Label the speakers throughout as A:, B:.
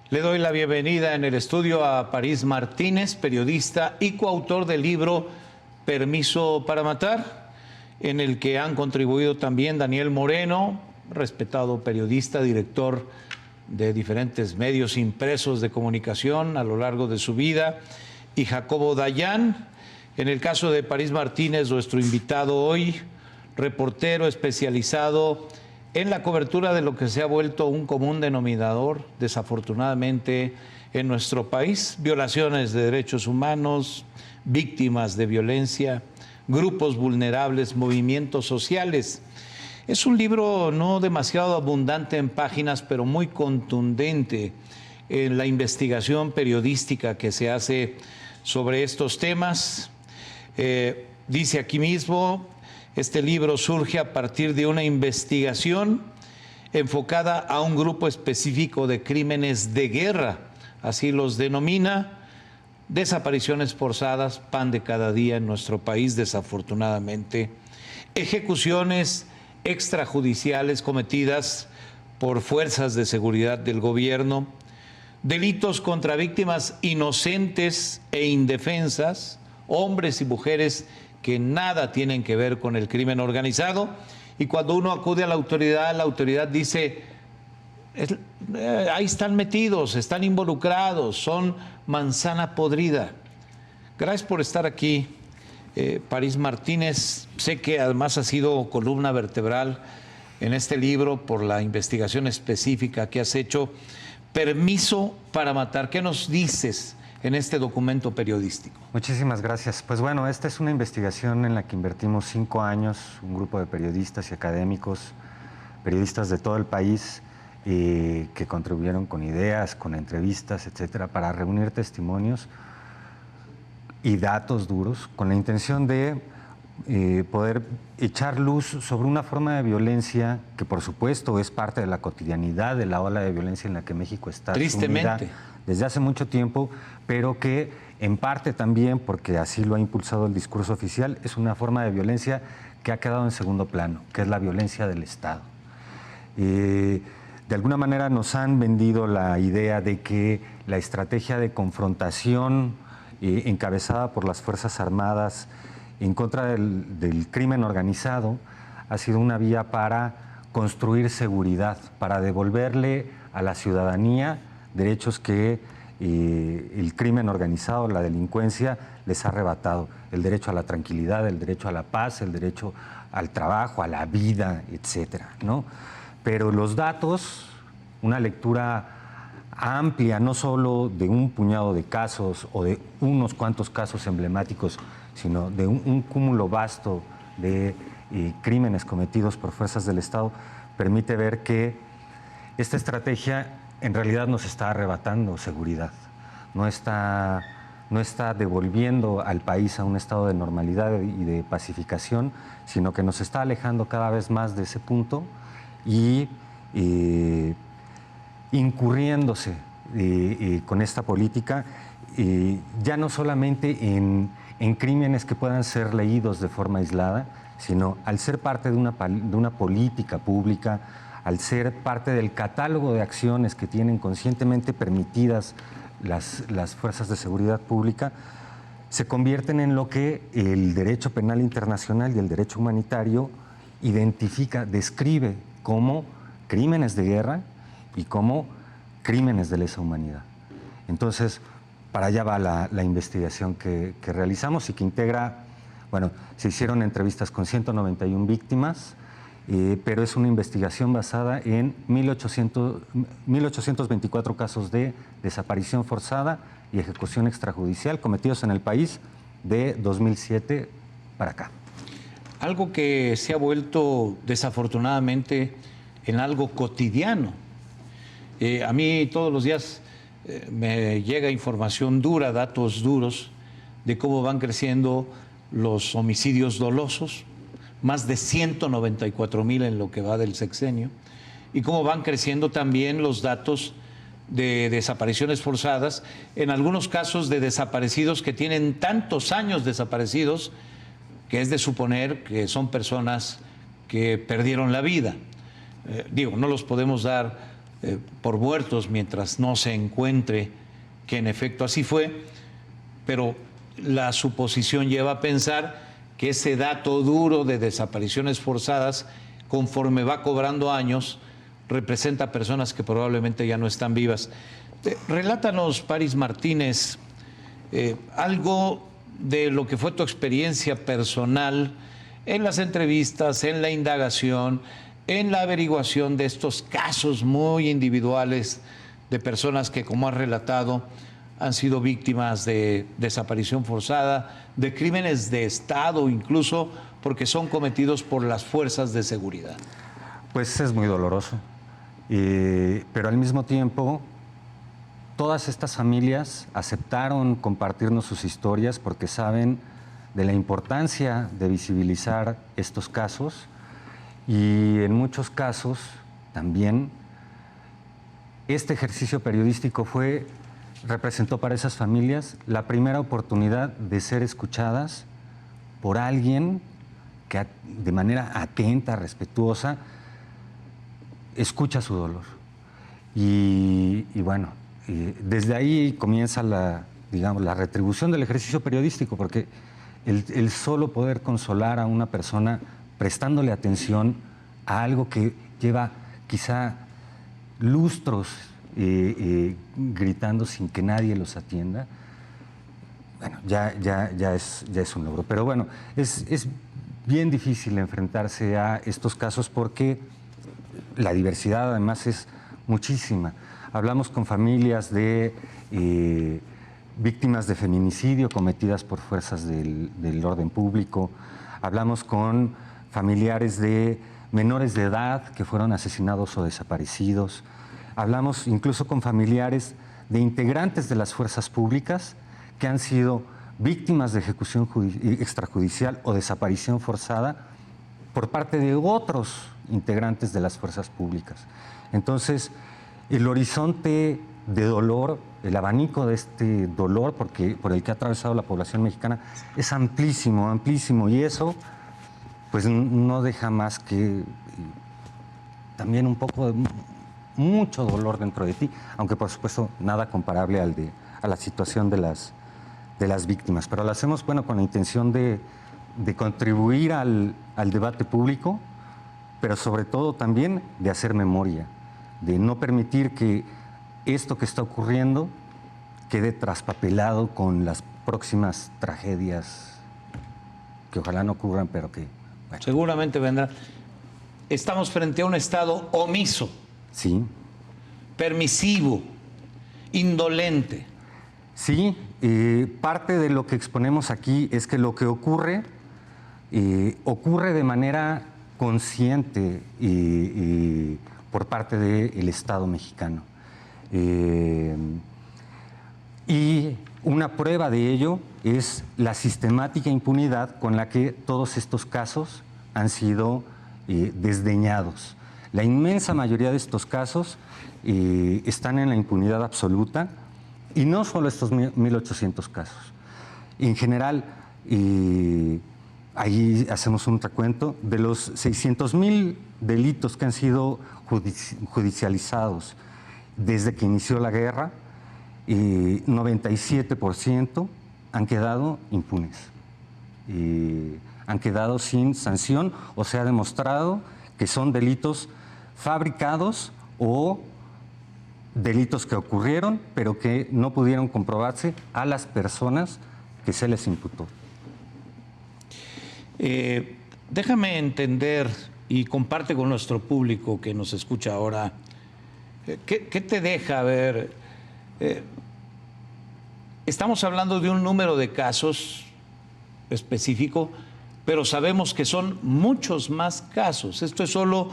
A: Le doy la bienvenida en el estudio a París Martínez, periodista y coautor del libro Permiso para Matar, en el que han contribuido también Daniel Moreno, respetado periodista, director de diferentes medios impresos de comunicación a lo largo de su vida, y Jacobo Dayan. En el caso de París Martínez, nuestro invitado hoy, reportero especializado en la cobertura de lo que se ha vuelto un común denominador, desafortunadamente, en nuestro país: violaciones de derechos humanos, víctimas de violencia, grupos vulnerables, movimientos sociales. Es un libro no demasiado abundante en páginas, pero muy contundente en la investigación periodística que se hace sobre estos temas. Dice aquí mismo: este libro surge a partir de una investigación enfocada a un grupo específico de crímenes de guerra, así los denomina, desapariciones forzadas, pan de cada día en nuestro país, desafortunadamente, ejecuciones extrajudiciales cometidas por fuerzas de seguridad del gobierno, delitos contra víctimas inocentes e indefensas, hombres y mujeres que nada tienen que ver con el crimen organizado, y cuando uno acude a la autoridad dice: ahí están metidos, están involucrados, son manzana podrida. Gracias por estar aquí, París Martínez. Sé que además ha sido columna vertebral en este libro por la investigación específica que has hecho. Permiso para Matar, ¿qué nos dices en este documento periodístico?
B: Muchísimas gracias. Pues bueno, esta es una investigación en la que invertimos 5 años, un grupo de periodistas y académicos, periodistas de todo el país, que contribuyeron con ideas, con entrevistas, etcétera, para reunir testimonios y datos duros, con la intención de poder echar luz sobre una forma de violencia que, por supuesto, es parte de la cotidianidad de la ola de violencia en la que México está sumida desde hace mucho tiempo, pero que en parte también, porque así lo ha impulsado el discurso oficial, es una forma de violencia que ha quedado en segundo plano, que es la violencia del Estado. De alguna manera nos han vendido la idea de que la estrategia de confrontación encabezada por las Fuerzas Armadas en contra del crimen organizado ha sido una vía para construir seguridad, para devolverle a la ciudadanía derechos que el crimen organizado, la delincuencia, les ha arrebatado: el derecho a la tranquilidad, el derecho a la paz, el derecho al trabajo, a la vida, etcétera, ¿no? Pero los datos, una lectura amplia, no solo de un puñado de casos o de unos cuantos casos emblemáticos, sino de un cúmulo vasto de crímenes cometidos por fuerzas del Estado, permite ver que esta estrategia en realidad nos está arrebatando seguridad, no está devolviendo al país a un estado de normalidad y de pacificación, sino que nos está alejando cada vez más de ese punto y incurriéndose con esta política, ya no solamente en crímenes que puedan ser leídos de forma aislada, sino al ser parte de una política pública, al ser parte del catálogo de acciones que tienen conscientemente permitidas las fuerzas de seguridad pública, se convierten en lo que el derecho penal internacional y el derecho humanitario identifica, describe como crímenes de guerra y como crímenes de lesa humanidad. Entonces, para allá va la investigación que realizamos y que integra, bueno, se hicieron entrevistas con 191 víctimas, pero es una investigación basada en 1824 casos de desaparición forzada y ejecución extrajudicial cometidos en el país de 2007 para acá.
A: Algo que se ha vuelto desafortunadamente en algo cotidiano. A mí todos los días me llega información dura, datos duros de cómo van creciendo los homicidios dolosos, más de 194,000 en lo que va del sexenio, y cómo van creciendo también los datos de desapariciones forzadas, en algunos casos de desaparecidos que tienen tantos años desaparecidos que es de suponer que son personas que perdieron la vida. No los podemos dar por muertos mientras no se encuentre que en efecto así fue, pero la suposición lleva a pensar que ese dato duro de desapariciones forzadas, conforme va cobrando años, representa personas que probablemente ya no están vivas. Relátanos, Paris Martínez, algo de lo que fue tu experiencia personal en las entrevistas, en la indagación, en la averiguación de estos casos muy individuales de personas que, como has relatado, han sido víctimas de desaparición forzada, de crímenes de Estado, incluso porque son cometidos por las fuerzas de seguridad.
B: Pues es muy doloroso, pero al mismo tiempo todas estas familias aceptaron compartirnos sus historias porque saben de la importancia de visibilizar estos casos y en muchos casos también este ejercicio periodístico representó para esas familias la primera oportunidad de ser escuchadas por alguien que de manera atenta, respetuosa, escucha su dolor. Y bueno, desde ahí comienza digamos, la retribución del ejercicio periodístico, porque el solo poder consolar a una persona prestándole atención a algo que lleva quizá lustros gritando sin que nadie los atienda, bueno, ya es un logro. Pero bueno, es bien difícil enfrentarse a estos casos porque la diversidad además es muchísima. Hablamos con familias de víctimas de feminicidio cometidas por fuerzas del orden público. Hablamos con familiares de menores de edad que fueron asesinados o desaparecidos. Hablamos incluso con familiares de integrantes de las fuerzas públicas que han sido víctimas de ejecución extrajudicial o desaparición forzada por parte de otros integrantes de las fuerzas públicas. Entonces, el horizonte de dolor, el abanico de este dolor por el que ha atravesado la población mexicana es amplísimo, amplísimo, y eso pues no deja más que también un poco de mucho dolor dentro de ti, aunque por supuesto nada comparable a la situación de las víctimas. Pero lo hacemos, bueno, con la intención de contribuir al debate público, pero sobre todo también de hacer memoria, de no permitir que esto que está ocurriendo quede traspapelado con las próximas tragedias que ojalá no ocurran, pero que... Bueno.
A: Seguramente vendrán. Estamos frente a un Estado omiso.
B: Sí.
A: Permisivo, indolente.
B: Sí, parte de lo que exponemos aquí es que lo que ocurre de manera consciente por parte del Estado mexicano. Y una prueba de ello es la sistemática impunidad con la que todos estos casos han sido desdeñados. La inmensa mayoría de estos casos están en la impunidad absoluta, y no solo estos 1.800 casos. En general, ahí hacemos un recuento de los 600,000 delitos que han sido judicializados desde que inició la guerra, 97% han quedado impunes, han quedado sin sanción, o se ha demostrado que son delitos fabricados o delitos que ocurrieron, pero que no pudieron comprobarse a las personas que se les imputó.
A: Déjame entender y comparte con nuestro público que nos escucha ahora, ¿qué te deja ver? Estamos hablando de un número de casos específico, pero sabemos que son muchos más casos. Esto es solo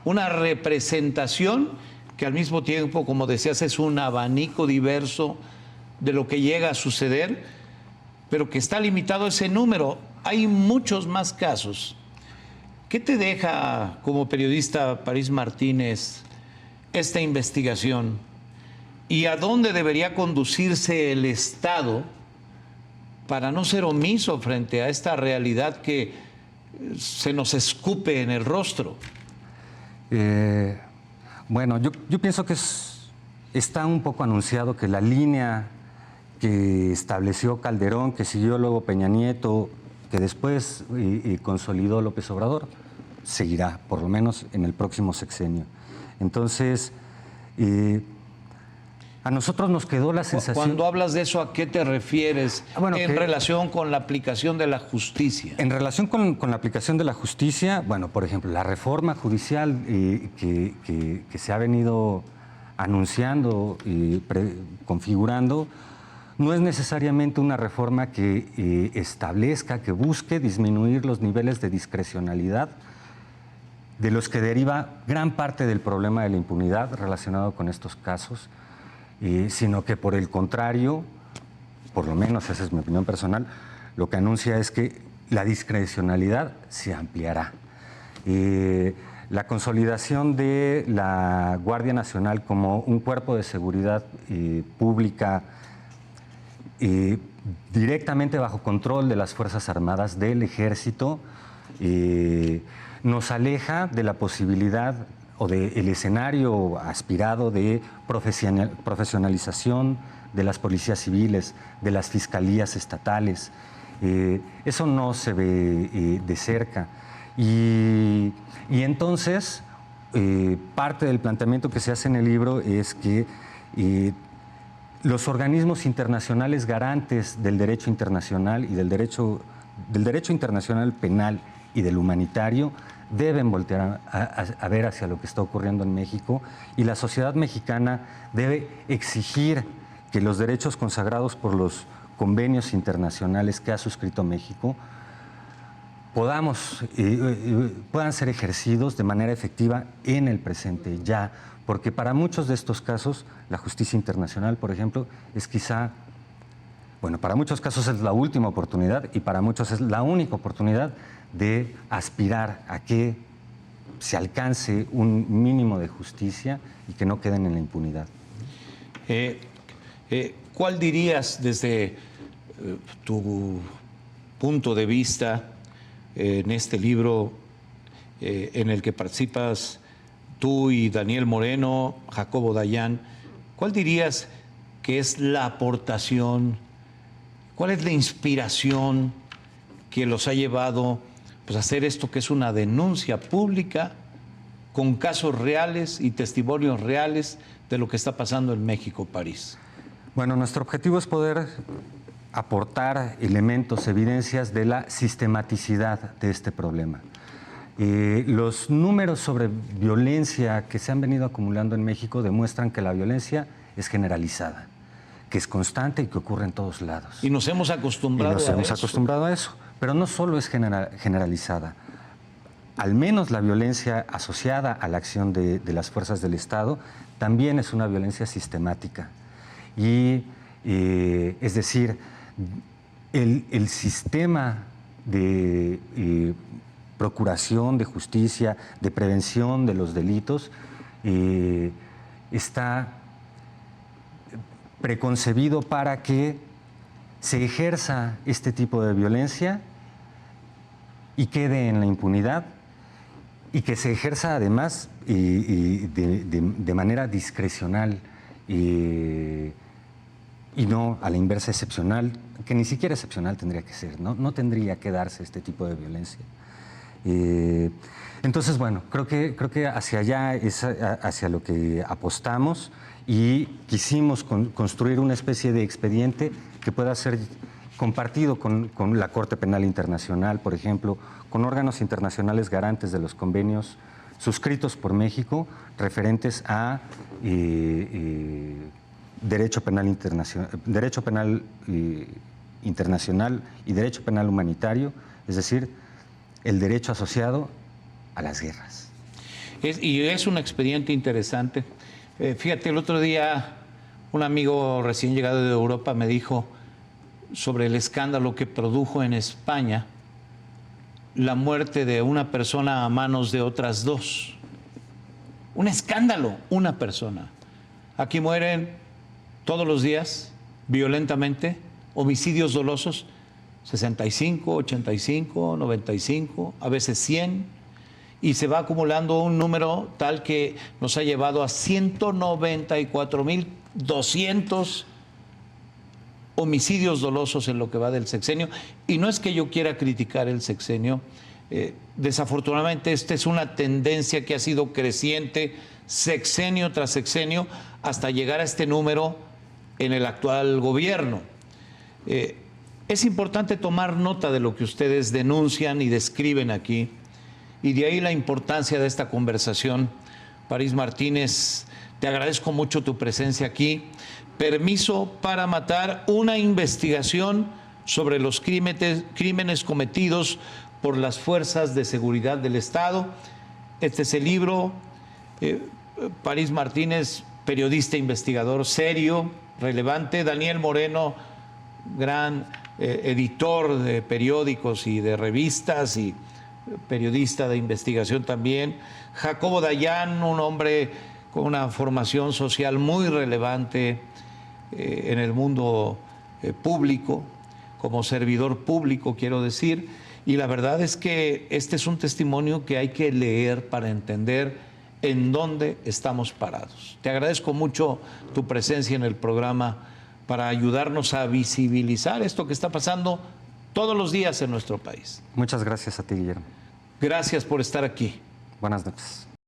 A: una representación que al mismo tiempo, como decías, es un abanico diverso de lo que llega a suceder, pero que está limitado a ese número. Hay muchos más casos. ¿Qué te deja como periodista, Paris Martínez, esta investigación? ¿Y a dónde debería conducirse el Estado para no ser omiso frente a esta realidad que se nos escupe en el rostro?
B: Bueno, yo pienso que está un poco anunciado que la línea que estableció Calderón, que siguió luego Peña Nieto, que después consolidó López Obrador, seguirá, por lo menos en el próximo sexenio. Entonces, a nosotros nos quedó la sensación...
A: Cuando hablas de eso, ¿a qué te refieres en relación con la aplicación de la justicia?
B: En relación con la aplicación de la justicia, bueno, por ejemplo, la reforma judicial que se ha venido anunciando y configurando, no es necesariamente una reforma que establezca, que busque disminuir los niveles de discrecionalidad de los que deriva gran parte del problema de la impunidad relacionado con estos casos, sino que por el contrario, por lo menos esa es mi opinión personal, lo que anuncia es que la discrecionalidad se ampliará. La consolidación de la Guardia Nacional como un cuerpo de seguridad pública directamente bajo control de las Fuerzas Armadas, del Ejército, nos aleja de la posibilidad o del escenario aspirado de profesionalización de las policías civiles, de las fiscalías estatales. Eso no se ve de cerca. Y entonces, parte del planteamiento que se hace en el libro es que los organismos internacionales garantes del derecho internacional y del derecho internacional penal y del humanitario deben voltear a ver hacia lo que está ocurriendo en México, y la sociedad mexicana debe exigir que los derechos consagrados por los convenios internacionales que ha suscrito México puedan ser ejercidos de manera efectiva en el presente ya, porque para muchos de estos casos la justicia internacional, por ejemplo, es quizá, bueno, para muchos casos es la última oportunidad y para muchos es la única oportunidad de aspirar a que se alcance un mínimo de justicia y que no queden en la impunidad.
A: ¿Cuál dirías desde tu punto de vista en este libro en el que participas tú y Daniel Moreno, Jacobo Dayan, cuál dirías que es la aportación, cuál es la inspiración que los ha llevado pues, a hacer esto, que es una denuncia pública con casos reales y testimonios reales de lo que está pasando en México, París?
B: Bueno, nuestro objetivo es poder aportar elementos, evidencias de la sistematicidad de este problema. Los números sobre violencia que se han venido acumulando en México demuestran que la violencia es generalizada, que es constante y que ocurre en todos lados.
A: Y nos hemos acostumbrado
B: a eso. Pero no solo es generalizada. Al menos la violencia asociada a la acción de las fuerzas del Estado también es una violencia sistemática. Y, es decir, el sistema de procuración de justicia, de prevención de los delitos, está preconcebido para que se ejerza este tipo de violencia y quede en la impunidad, y que se ejerza además de manera discrecional y no a la inversa excepcional, que ni siquiera excepcional tendría que ser, no tendría que darse este tipo de violencia. Entonces, bueno, creo que hacia allá es hacia lo que apostamos, y quisimos construir una especie de expediente que pueda ser compartido con la Corte Penal Internacional, por ejemplo, con órganos internacionales garantes de los convenios suscritos por México referentes a derecho penal internacional y derecho penal humanitario, es decir, el derecho asociado a las guerras.
A: Y es un expediente interesante. Fíjate, el otro día un amigo recién llegado de Europa me dijo sobre el escándalo que produjo en España la muerte de una persona a manos de otras dos. Un escándalo, una persona. Aquí mueren todos los días, violentamente, homicidios dolosos, 65, 85, 95, a veces 100, y se va acumulando un número tal que nos ha llevado a 194,200 homicidios dolosos en lo que va del sexenio. Y no es que yo quiera criticar el sexenio, desafortunadamente esta es una tendencia que ha sido creciente sexenio tras sexenio hasta llegar a este número en el actual gobierno. Es importante tomar nota de lo que ustedes denuncian y describen aquí, y de ahí la importancia de esta conversación. París Martínez, te agradezco mucho tu presencia aquí. Permiso para matar, una investigación sobre los crímenes cometidos por las fuerzas de seguridad del Estado. Este es el libro. París Martínez, periodista, investigador serio, relevante. Daniel Moreno, gran editor de periódicos y de revistas y periodista de investigación también. Jacobo Dayan, un hombre con una formación social muy relevante en el mundo público, como servidor público, quiero decir. Y la verdad es que este es un testimonio que hay que leer para entender en dónde estamos parados. Te agradezco mucho tu presencia en el programa para ayudarnos a visibilizar esto que está pasando todos los días en nuestro país.
B: Muchas gracias a ti, Guillermo.
A: Gracias por estar aquí.
B: Buenas noches.